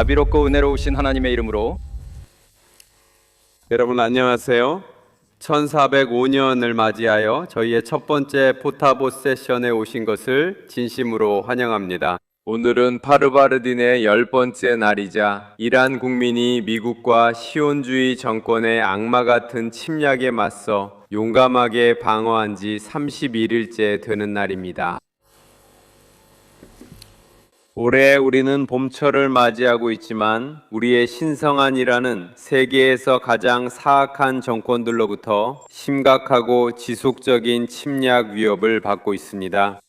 자비롭고 은혜로우신 하나님의 이름으로 여러분 안녕하세요. 1405년을 맞이하여 저희의 첫 번째 포타보 세션에 오신 것을 진심으로 환영합니다. 오늘은 파르바르딘의 10번째 날이자 이란 국민이 미국과 시온주의 정권의 악마 같은 침략에 맞서 용감하게 방어한 지 31일째 되는 날입니다. 올해 우리는 봄철을 맞이하고 있지만 우리의 신성한 이란은 세계에서 가장 사악한 정권들로부터 심각하고 지속적인 침략 위협을 받고 있습니다.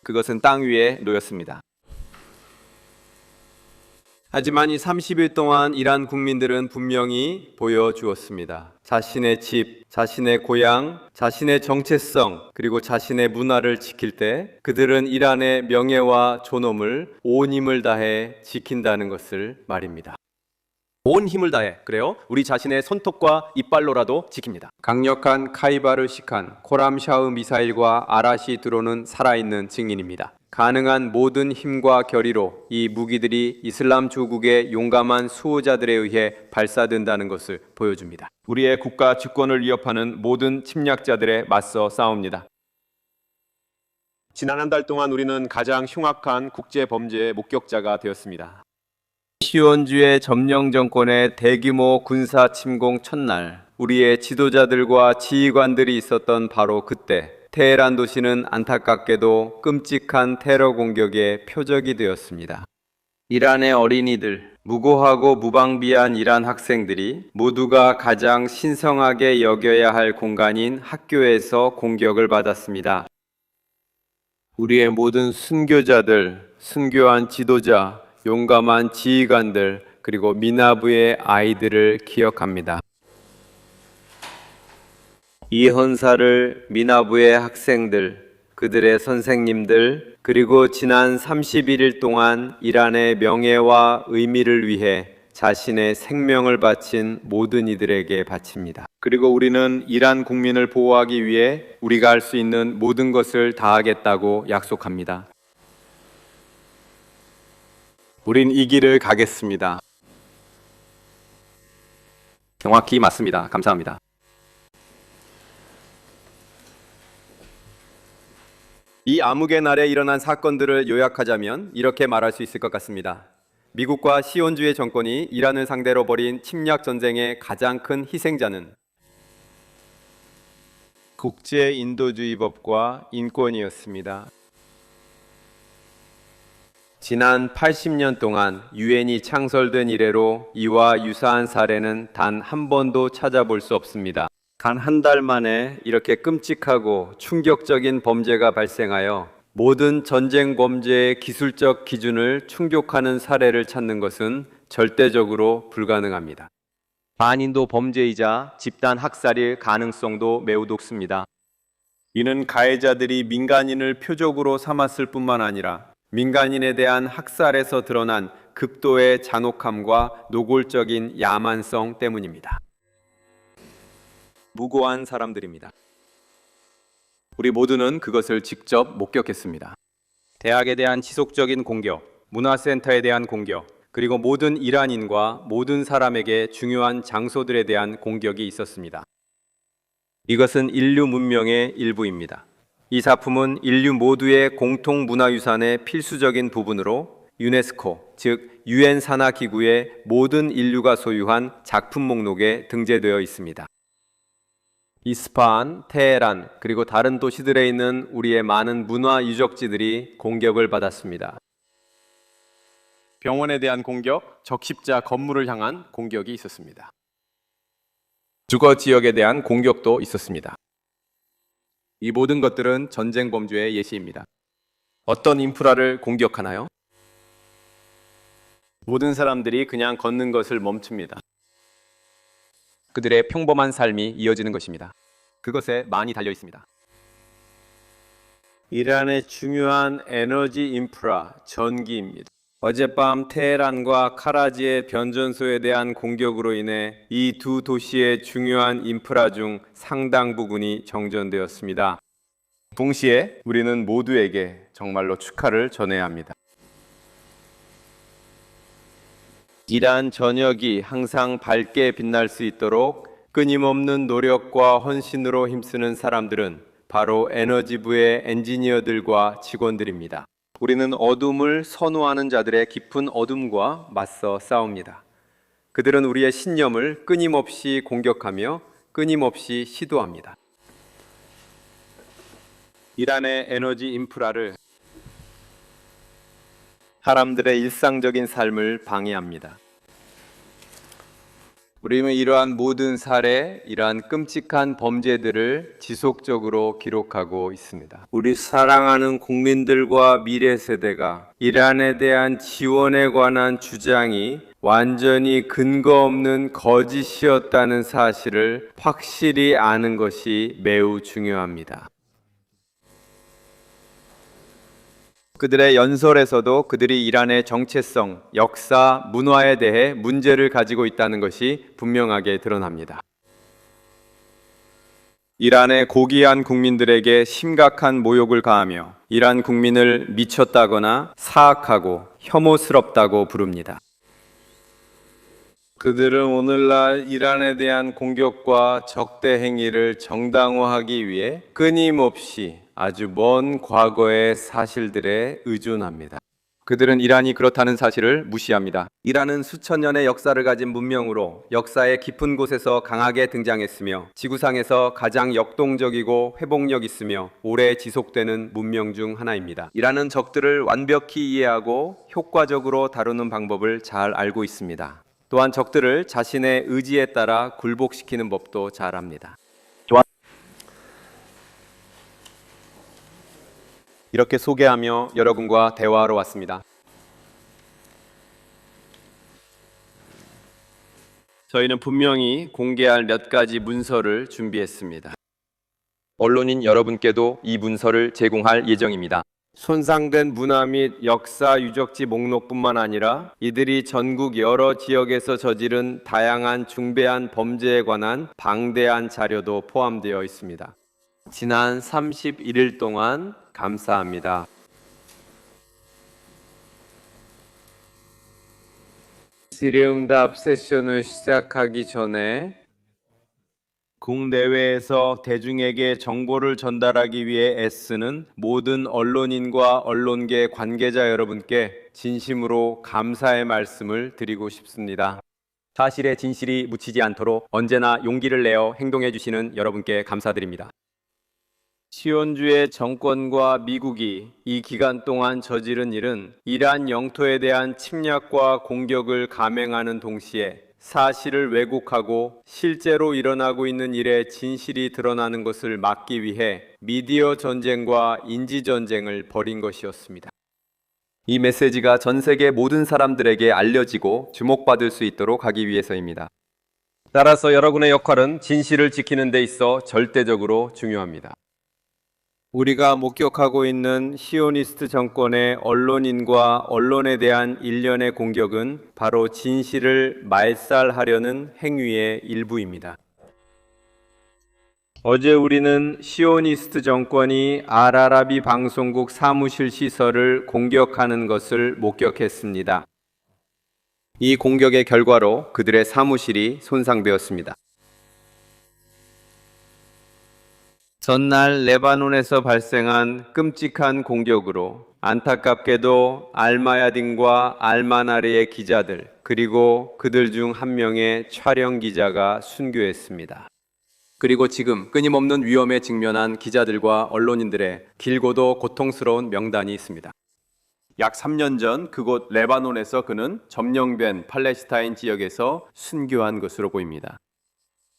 그것은 땅 위에 놓였습니다. 하지만 이 30일 동안 이란 국민들은 분명히 보여주었습니다. 자신의 집, 자신의 고향, 자신의 정체성, 그리고 자신의 문화를 지킬 때 그들은 이란의 명예와 존엄을 온 힘을 다해 지킨다는 것을 말입니다. 온 힘을 다해, 그래요? 우리 자신의 손톱과 이빨로라도 지킵니다. 강력한 카이바르 시칸, 코람샤흐 미사일과 아라시 드론은 살아있는 증인입니다. 가능한 모든 힘과 결의로 이 무기들이 이슬람 조국의 용감한 수호자들에 의해 발사된다는 것을 보여줍니다. 우리의 국가 주권을 위협하는 모든 침략자들에 맞서 싸웁니다. 지난 한 달 동안 우리는 가장 흉악한 국제 범죄의 목격자가 되었습니다. 시온주의 점령 정권의 대규모 군사 침공 첫날, 우리의 지도자들과 지휘관들이 있었던 바로 그때 테헤란 도시는 안타깝게도 끔찍한 테러 공격의 표적이 되었습니다. 이란의 어린이들, 무고하고 무방비한 이란 학생들이 모두가 가장 신성하게 여겨야 할 공간인 학교에서 공격을 받았습니다. 우리의 모든 순교자들, 순교한 지도자, 용감한 지휘관들, 그리고 미나부의 아이들을 기억합니다. 이 헌사를 미나부의 학생들, 그들의 선생님들, 그리고 지난 31일 동안 이란의 명예와 의미를 위해 자신의 생명을 바친 모든 이들에게 바칩니다. 그리고 우리는 이란 국민을 보호하기 위해 우리가 할 수 있는 모든 것을 다하겠다고 약속합니다. 우린 이 길을 가겠습니다. 정확히 맞습니다. 감사합니다. 이 암흑의 날에 일어난 사건들을 요약하자면 이렇게 말할 수 있을 것 같습니다. 미국과 시온주의 정권이 이란을 상대로 벌인 침략 전쟁의 가장 큰 희생자는 국제 인도주의법과 인권이었습니다. 지난 80년 동안 유엔이 창설된 이래로 이와 유사한 사례는 단 한 번도 찾아볼 수 없습니다. 단 한 달 만에 이렇게 끔찍하고 충격적인 범죄가 발생하여 모든 전쟁 범죄의 기술적 기준을 충족하는 사례를 찾는 것은 절대적으로 불가능합니다. 반인도 범죄이자 집단 학살일 가능성도 매우 높습니다. 이는 가해자들이 민간인을 표적으로 삼았을 뿐만 아니라 민간인에 대한 학살에서 드러난 극도의 잔혹함과 노골적인 야만성 때문입니다. 무고한 사람들입니다. 우리 모두는 그것을 직접 목격했습니다. 대학에 대한 지속적인 공격, 문화센터에 대한 공격, 그리고 모든 이란인과 모든 사람에게 중요한 장소들에 대한 공격이 있었습니다. 이것은 인류 문명의 일부입니다. 이 작품은 인류 모두의 공통 문화유산의 필수적인 부분으로 유네스코, 즉 유엔 산하 기구의 모든 인류가 소유한 작품 목록에 등재되어 있습니다. 이스파한, 테헤란, 그리고 다른 도시들에 있는 우리의 많은 문화 유적지들이 공격을 받았습니다. 병원에 대한 공격, 적십자 건물을 향한 공격이 있었습니다. 주거 지역에 대한 공격도 있었습니다. 이 모든 것들은 전쟁 범죄의 예시입니다. 어떤 인프라를 공격하나요? 모든 사람들이 그냥 걷는 것을 멈춥니다. 그들의 평범한 삶이 이어지는 것입니다. 그것에 많이 달려 있습니다. 이란의 중요한 에너지 인프라, 전기입니다. 어젯밤 테헤란과 카라지의 변전소에 대한 공격으로 인해 이 두 도시의 중요한 인프라 중 상당 부분이 정전되었습니다. 동시에 우리는 모두에게 정말로 축하를 전해야 합니다. 이러한 저녁이 항상 밝게 빛날 수 있도록 끊임없는 노력과 헌신으로 힘쓰는 사람들은 바로 에너지부의 엔지니어들과 직원들입니다. 우리는 어둠을 선호하는 자들의 깊은 어둠과 맞서 싸웁니다. 그들은 우리의 신념을 끊임없이 공격하며 끊임없이 시도합니다. 이란의 에너지 인프라를 사람들의 일상적인 삶을 방해합니다. 우리는 이러한 모든 사례, 이러한 끔찍한 범죄들을 지속적으로 기록하고 있습니다. 우리 사랑하는 국민들과 미래 세대가 이란에 대한 지원에 관한 주장이 완전히 근거 없는 거짓이었다는 사실을 확실히 아는 것이 매우 중요합니다. 그들의 연설에서도 그들이 이란의 정체성, 역사, 문화에 대해 문제를 가지고 있다는 것이 분명하게 드러납니다. 이란의 고귀한 국민들에게 심각한 모욕을 가하며 이란 국민을 미쳤다거나 사악하고 혐오스럽다고 부릅니다. 그들은 오늘날 이란에 대한 공격과 적대 행위를 정당화하기 위해 끊임없이 아주 먼 과거의 사실들에 의존합니다. 그들은 이란이 그렇다는 사실을 무시합니다. 이란은 수천 년의 역사를 가진 문명으로 역사의 깊은 곳에서 강하게 등장했으며 지구상에서 가장 역동적이고 회복력 있으며 오래 지속되는 문명 중 하나입니다. 이란은 적들을 완벽히 이해하고 효과적으로 다루는 방법을 잘 알고 있습니다. 또한 적들을 자신의 의지에 따라 굴복시키는 법도 잘 압니다. 이렇게 소개하며 여러분과 대화하러 왔습니다. 저희는 분명히 공개할 몇 가지 문서를 준비했습니다. 언론인 여러분께도 이 문서를 제공할 예정입니다. 손상된 문화 및 역사 유적지 목록뿐만 아니라 이들이 전국 여러 지역에서 저지른 다양한 중대한 범죄에 관한 방대한 자료도 포함되어 있습니다. 지난 31일 동안 감사합니다. 질의응답 세션을 시작하기 전에 국내외에서 대중에게 정보를 전달하기 위해 애쓰는 모든 언론인과 언론계 관계자 여러분께 진심으로 감사의 말씀을 드리고 싶습니다. 사실의 진실이 묻히지 않도록 언제나 용기를 내어 행동해 주시는 여러분께 감사드립니다. 시온주의 정권과 미국이 이 기간 동안 저지른 일은 이란 영토에 대한 침략과 공격을 감행하는 동시에 사실을 왜곡하고 실제로 일어나고 있는 일의 진실이 드러나는 것을 막기 위해 미디어 전쟁과 인지 전쟁을 벌인 것이었습니다. 이 메시지가 전 세계 모든 사람들에게 알려지고 주목받을 수 있도록 하기 위해서입니다. 따라서 여러분의 역할은 진실을 지키는 데 있어 절대적으로 중요합니다. 우리가 목격하고 있는 시오니스트 정권의 언론인과 언론에 대한 일련의 공격은 바로 진실을 말살하려는 행위의 일부입니다. 어제 우리는 시오니스트 정권이 알아라비 방송국 사무실 시설을 공격하는 것을 목격했습니다. 이 공격의 결과로 그들의 사무실이 손상되었습니다. 전날 레바논에서 발생한 끔찍한 공격으로 안타깝게도 알마야딘과 알마나리의 기자들 그리고 그들 중 한 명의 촬영 기자가 순교했습니다. 그리고 지금 끊임없는 위험에 직면한 기자들과 언론인들의 길고도 고통스러운 명단이 있습니다. 약 3년 전 그곳 레바논에서 그는 점령된 팔레스타인 지역에서 순교한 것으로 보입니다.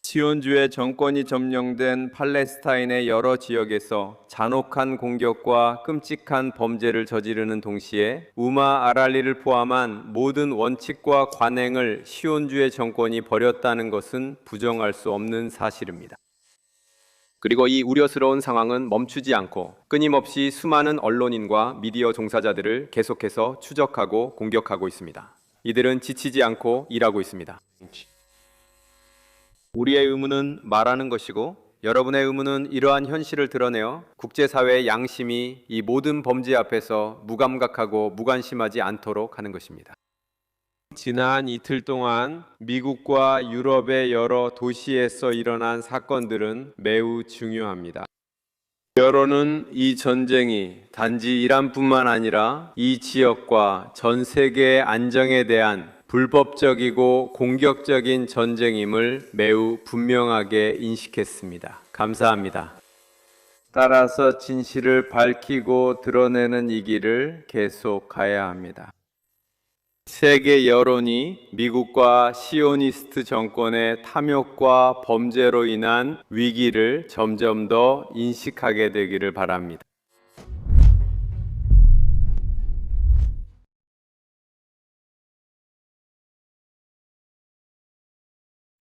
시온주의 정권이 점령된 팔레스타인의 여러 지역에서 잔혹한 공격과 끔찍한 범죄를 저지르는 동시에 우마 아랄리를 포함한 모든 원칙과 관행을 시온주의 정권이 버렸다는 것은 부정할 수 없는 사실입니다. 그리고 이 우려스러운 상황은 멈추지 않고 끊임없이 수많은 언론인과 미디어 종사자들을 계속해서 추적하고 공격하고 있습니다. 이들은 지치지 않고 일하고 있습니다. 우리의 의무는 말하는 것이고 여러분의 의무는 이러한 현실을 드러내어 국제사회의 양심이 이 모든 범죄 앞에서 무감각하고 무관심하지 않도록 하는 것입니다. 지난 이틀 동안 미국과 유럽의 여러 도시에서 일어난 사건들은 매우 중요합니다. 여론은 이 전쟁이 단지 이란뿐만 아니라 이 지역과 전 세계의 안정에 대한 불법적이고 공격적인 전쟁임을 매우 분명하게 인식했습니다. 감사합니다. 따라서 진실을 밝히고 드러내는 이 길을 계속 가야 합니다. 세계 여론이 미국과 시오니스트 정권의 탐욕과 범죄로 인한 위기를 점점 더 인식하게 되기를 바랍니다.